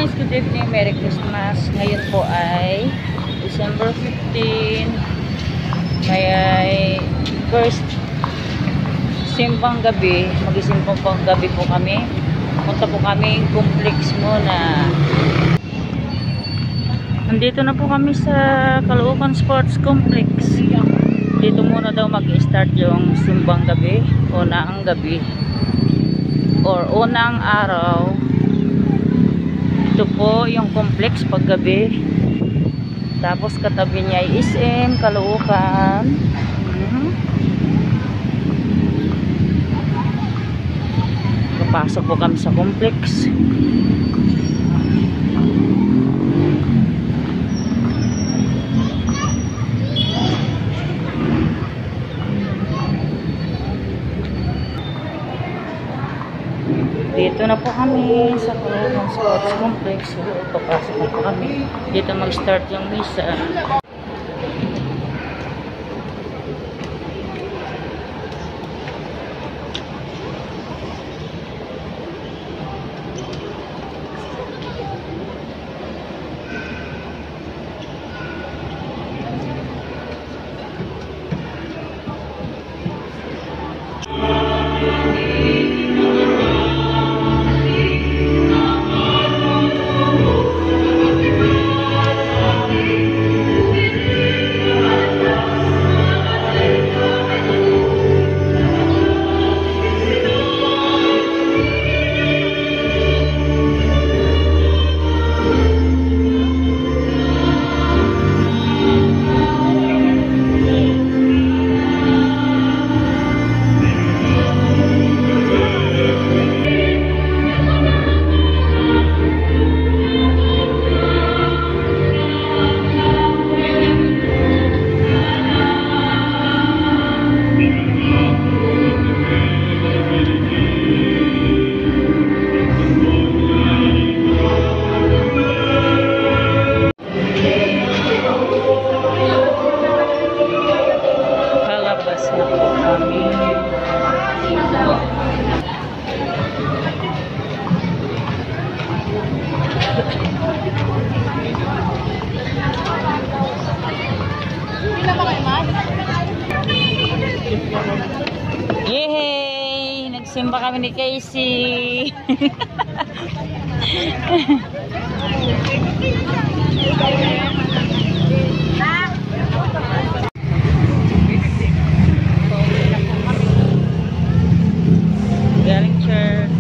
guys, good evening, Merry Christmas. Ngayon po ay December 15. May first simbang gabi. Mag-isimbang pang gabi po kami. Punta po kami complex muna. Nandito na po kami sa Caloocan Sports Complex. Dito muna daw mag-start yung simbang gabi. Unang gabi or unang araw. Ito po yung complex paggabi. Tapos katabi niya ay SM Caloocan. Papasok po kami sa complex. Dito na po kami sa Caloocan Sports Complex. Papasok na po kami. Dito mag-start yung misa. Yehey! Nagsimba kami ni Casey. Galing church.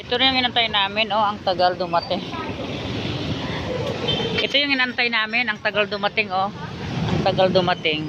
Ito rin yung inantay namin. Oh, ang tagal dumating. Ito yung inantay namin. Ang tagal dumating. Oh, ang tagal dumating.